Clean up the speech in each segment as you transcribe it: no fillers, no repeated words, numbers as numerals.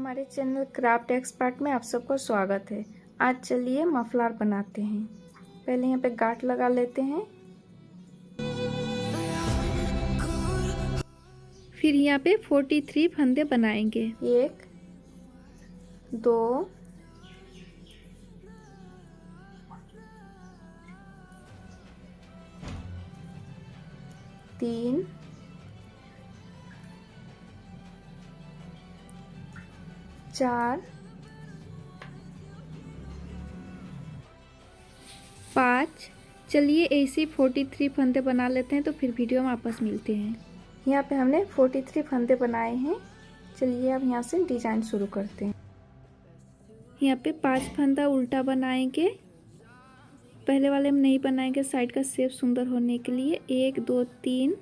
हमारे channel craft expert में आप सबका स्वागत है। आज चलिए मफलर बनाते हैं। पहले यहाँ पे गांठ लगा लेते हैं। फिर यहाँ पे 43 फंदे बनाएंगे। 1 2 3 4 5। चलिए ऐसे 43 फंदे बना लेते हैं, तो फिर वीडियो में वापस मिलते हैं। यहाँ पे हमने 43 फंदे बनाए हैं। चलिए अब यहाँ से डिजाइन शुरू करते हैं। यहाँ पे 5 फंदा उल्टा बनाएंगे। पहले वाले में नहीं बनाएंगे, साइड का शेप सुंदर होने के लिए। 1 2 3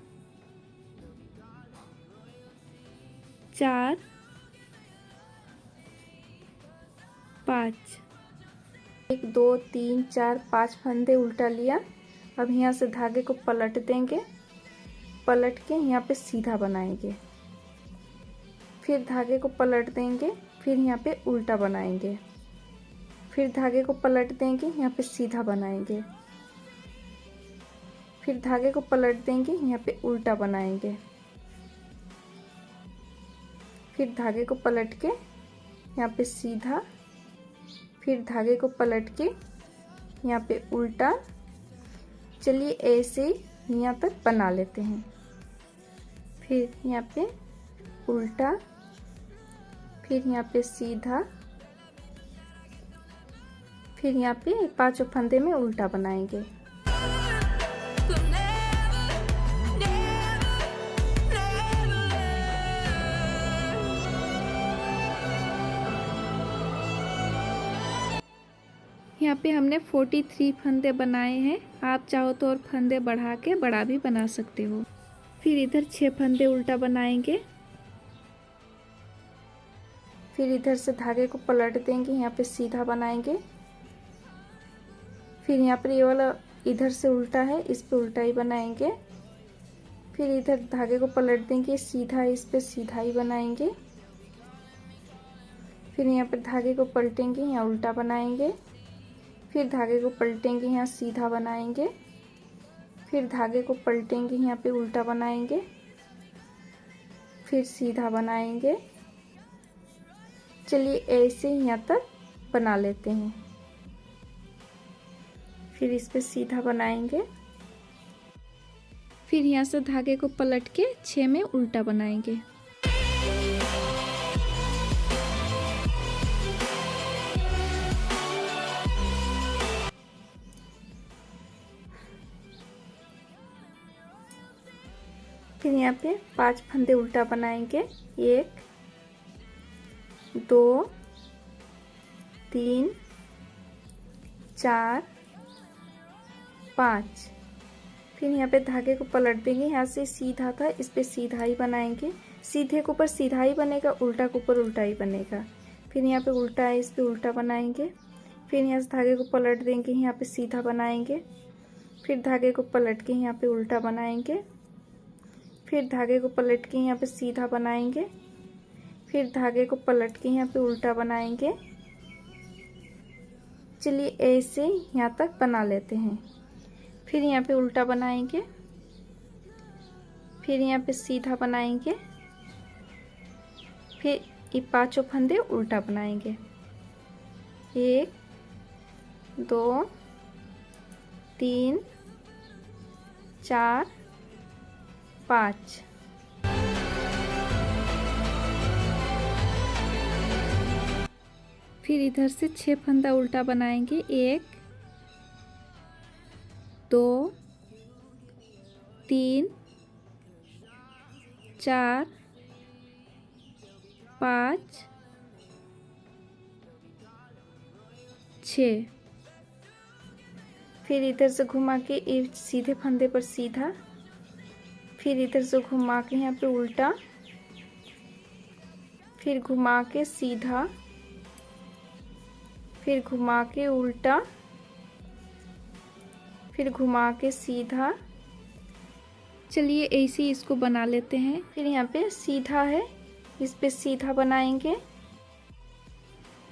4 5। 1 2 3 4 5 फंदे उल्टा लिया। अब यहाँ से धागे को पलट देंगे। पलट के यहाँ पे सीधा बनाएंगे, फिर धागे को पलट देंगे, फिर यहाँ पे उल्टा बनाएंगे, फिर धागे को पलट देंगे, यहाँ पे सीधा बनाएंगे, फिर धागे को पलट देंगे, यहाँ पे उल्टा बनाएंगे, फिर धागे को पलट के यहाँ पे सीधा, फिर धागे को पलट के यहाँ पे उल्टा। चलिए ऐसे ही यहाँ तक बना लेते हैं। फिर यहाँ पे उल्टा, फिर यहाँ पे सीधा, फिर यहाँ पे 5 फंदे में उल्टा बनाएंगे। यहाँ पे हमने 43 फंदे बनाए हैं। आप चाहो तो और फंदे बढ़ा के बड़ा भी बना सकते हो। फिर इधर 6 फंदे उल्टा बनाएंगे। फिर इधर से धागे को पलट देंगे, यहाँ पे सीधा बनाएंगे। फिर यहाँ पर ये वाला इधर से उल्टा है, इस पे उल्टा ही बनाएंगे। फिर इधर धागे को पलट देंगे, सीधा है, इस पे सीधा ही बनाएंगे। फिर यहाँ पर धागे को पलटेंगे, यहाँ उल्टा बनाएंगे। फिर धागे को पलटेंगे, यहाँ सीधा बनाएंगे। फिर धागे को पलटेंगे, यहाँ पे उल्टा बनाएंगे, फिर सीधा बनाएंगे। चलिए ऐसे यहाँ तक बना लेते हैं। फिर इस पे सीधा बनाएंगे। फिर यहाँ से धागे को पलट के 6 में उल्टा बनाएंगे। फिर यहाँ पे 5 फंदे उल्टा बनाएंगे। 1 2 3 4 5। फिर यहाँ पे धागे को पलट देंगे, यहाँ से सीधा था, इस पे सीधा ही बनाएंगे। सीधे के ऊपर सीधा ही बनेगा, उल्टा के ऊपर उल्टा ही बनेगा। फिर यहाँ पे उल्टा है, इस पे उल्टा बनाएंगे। फिर यहाँ से धागे को पलट देंगे, यहाँ पे सीधा बनाएंगे। फिर धागे को पलट के यहाँ पे उल्टा बनाएंगे। फिर धागे को पलट के यहाँ पे सीधा बनाएंगे। फिर धागे को पलट के यहाँ पे उल्टा बनाएंगे। चलिए ऐसे यहाँ तक बना लेते हैं। फिर यहाँ पे उल्टा बनाएंगे, फिर यहाँ पे सीधा बनाएंगे, फिर ये 5 फंदे उल्टा बनाएंगे। 1 2 3 4 5। फिर इधर से 6 फंदा उल्टा बनाएंगे। 1 2 3 4 5 6। फिर इधर से घुमा के एक सीधे फंदे पर सीधा, फिर इधर से घुमा के यहाँ पे उल्टा, फिर घुमा के सीधा, फिर घुमा के उल्टा, फिर घुमा के सीधा। चलिए ऐसे ही इसको बना लेते हैं। फिर यहाँ पे सीधा है, इस पे सीधा बनाएंगे,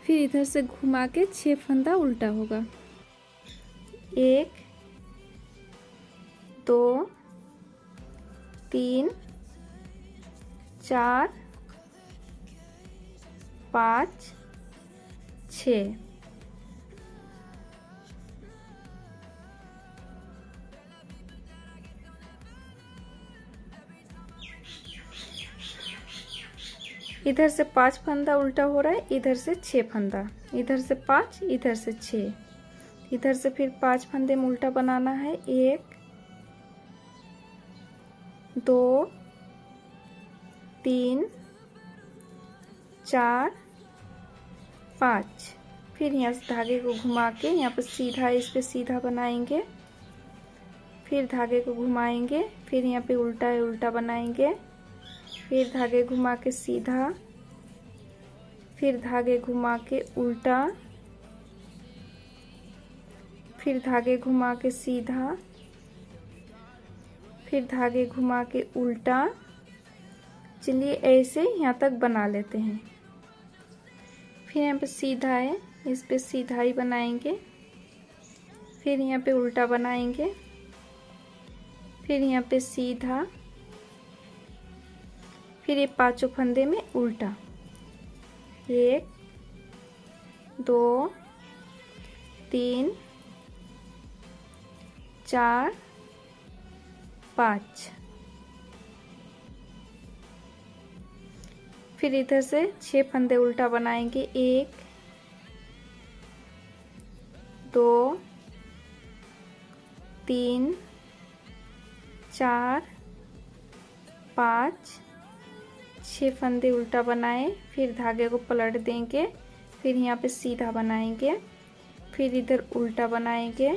फिर इधर से घुमा के 6 फंदा उल्टा होगा। 1 2 3 4 5 6। इधर से 5 फंदा उल्टा हो रहा है, इधर से 6 फंदा, इधर से 5, इधर से 6, इधर से फिर 5 फंदे में उल्टा बनाना है। 1 2 3 4 5। फिर यहाँ से धागे को घुमा के यहाँ पर सीधा, इस पे सीधा बनाएंगे, फिर धागे को घुमाएंगे, फिर यहाँ पे उल्टा है उल्टा बनाएंगे, फिर धागे घुमा के सीधा, फिर धागे घुमा के उल्टा, फिर धागे घुमा के सीधा, फिर धागे घुमा के उल्टा। चलिए ऐसे यहाँ तक बना लेते हैं। फिर यहाँ पे सीधा है, इस पे सीधा ही बनाएंगे, फिर यहाँ पे उल्टा बनाएंगे, फिर यहाँ पे सीधा, फिर ये 5 फंदे में उल्टा। 1 2 3 4 5। फिर इधर से 6 फंदे उल्टा बनाएंगे। 1 2 3 4 5 6 फंदे उल्टा बनाए, फिर धागे को पलट देंगे, फिर यहाँ पे सीधा बनाएंगे, फिर इधर उल्टा बनाएंगे,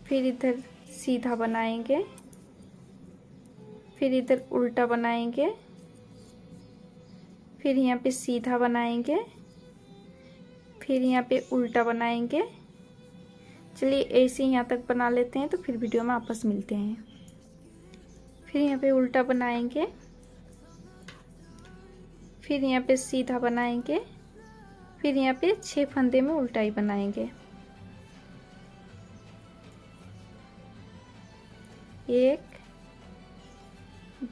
फिर इधर सीधा बनाएंगे, फिर इधर उल्टा बनाएंगे, फिर यहाँ पे सीधा बनाएंगे, फिर यहाँ पे उल्टा बनाएंगे। चलिए ऐसे ही यहाँ तक बना लेते हैं, तो फिर वीडियो में वापस मिलते हैं। फिर यहाँ पे उल्टा बनाएंगे, फिर यहाँ पे सीधा बनाएंगे, फिर यहाँ पे 6 फंदे में उल्टा ही बनाएंगे। 1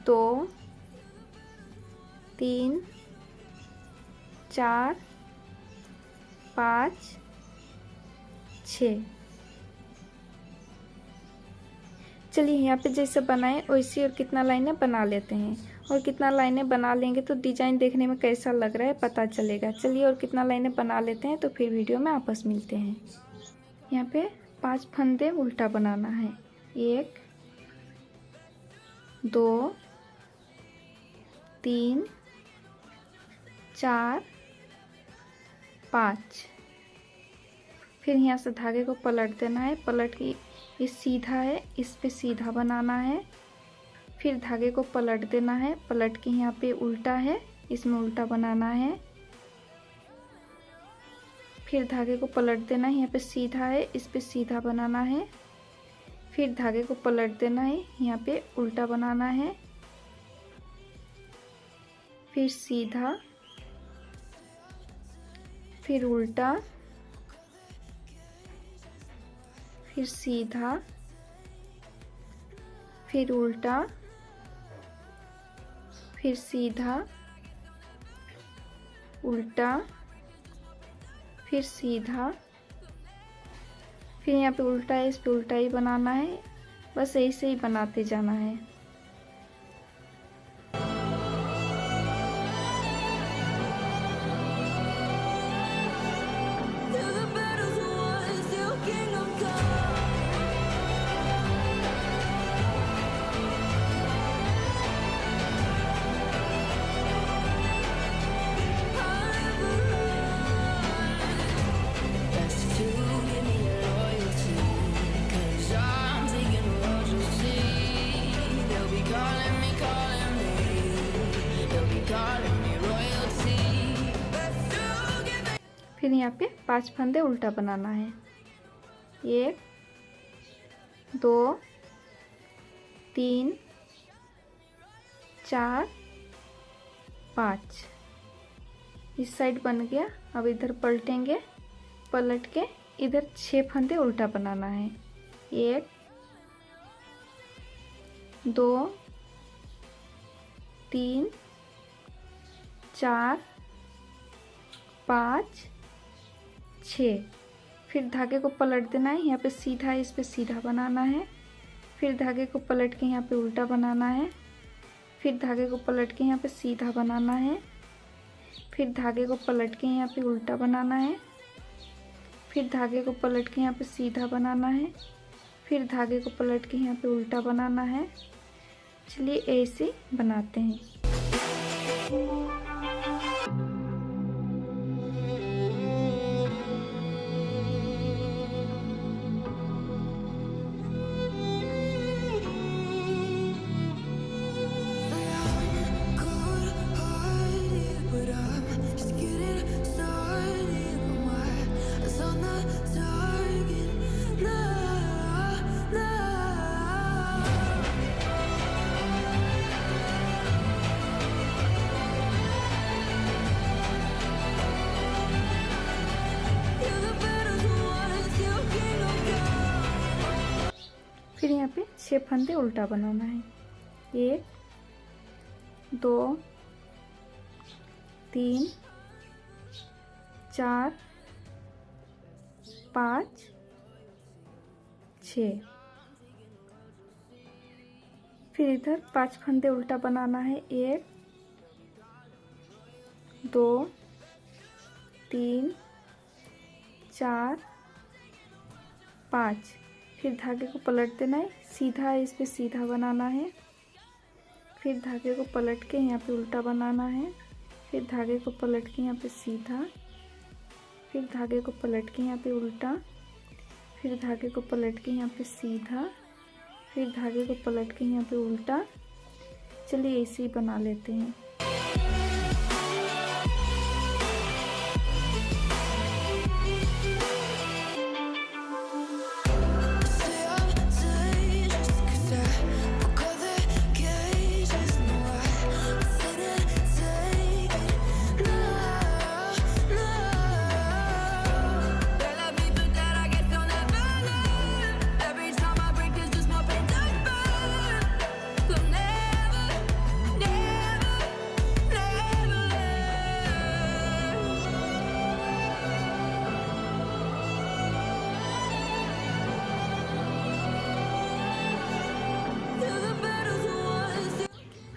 2 3 4 5 6। चलिए यहाँ पे जैसे बनाए वैसे और कितना लाइनें बना लेते हैं, और कितना लाइनें बना लेंगे तो डिजाइन देखने में कैसा लग रहा है पता चलेगा। चलिए और कितना लाइनें बना लेते हैं, तो फिर वीडियो में आपस मिलते हैं। यहाँ पे 5 फंदे उल्टा बनाना है। 1 2 3 4 5। फिर यहाँ से धागे को पलट देना है, पलट के ये सीधा है, इस पे सीधा बनाना है, फिर धागे को पलट देना है, पलट के यहाँ पे उल्टा है, इसमें उल्टा बनाना है, फिर धागे को पलट देना है, यहाँ पे सीधा है, इस पे सीधा बनाना है, फिर धागे को पलट देना है, यहाँ पे उल्टा बनाना है, फिर सीधा, फिर उल्टा, फिर सीधा, फिर उल्टा, फिर सीधा, उल्टा, फिर सीधा, फिर यहाँ पे उल्टा है, इस पे उल्टा ही बनाना है। बस ऐसे ही बनाते जाना है। फिर यहाँ पे 5 फंदे उल्टा बनाना है। 1 2 3 4 5। इस साइड बन गया। अब इधर पलटेंगे, पलट के इधर 6 फंदे उल्टा बनाना है। 1 2 3 4 5 6। फिर धागे को पलट देना है, यहाँ पे सीधा है, इस पे सीधा बनाना है। फिर धागे को पलट के यहाँ पे उल्टा बनाना है। फिर धागे को पलट के यहाँ पे सीधा बनाना है। फिर धागे को पलट के यहाँ पे उल्टा बनाना है। फिर धागे को पलट के यहाँ पे सीधा बनाना है। फिर धागे को पलट के यहाँ पे उल्टा बनाना है। चलिए ऐसे बनाते हैं। फिर यहाँ पे 6 फंदे उल्टा बनाना है। 1 2 3 4 5 6। फिर इधर 5 फंदे उल्टा बनाना है। 1 2 3 4 5। फिर धागे को पलट देना है, सीधा है, इस पे सीधा बनाना है। फिर धागे को पलट के यहाँ पे उल्टा बनाना है। फिर धागे को पलट के यहाँ पे सीधा। फिर धागे को पलट के यहाँ पे उल्टा। फिर धागे को पलट के यहाँ पे सीधा। फिर धागे को पलट के यहाँ पे उल्टा। चलिए ऐसे ही बना लेते हैं।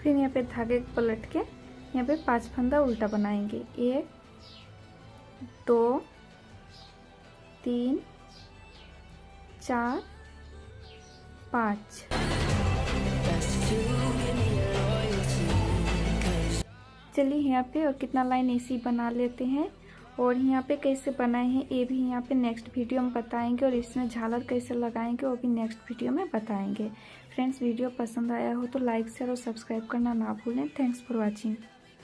फिर यहाँ पे धागे को पलट के यहाँ पे 5 फंदा उल्टा बनाएंगे। 1 2 3 4 5। चलिए यहाँ पे और कितना लाइन ऐसे ही बना लेते हैं। और यहाँ पे कैसे बनाए हैं ये भी यहाँ पे नेक्स्ट वीडियो में बताएंगे। और इसमें झालर कैसे लगाएंगे वो भी नेक्स्ट वीडियो में बताएंगे। फ्रेंड्स, वीडियो पसंद आया हो तो लाइक शेयर और सब्सक्राइब करना ना भूलें। Thanks for watching.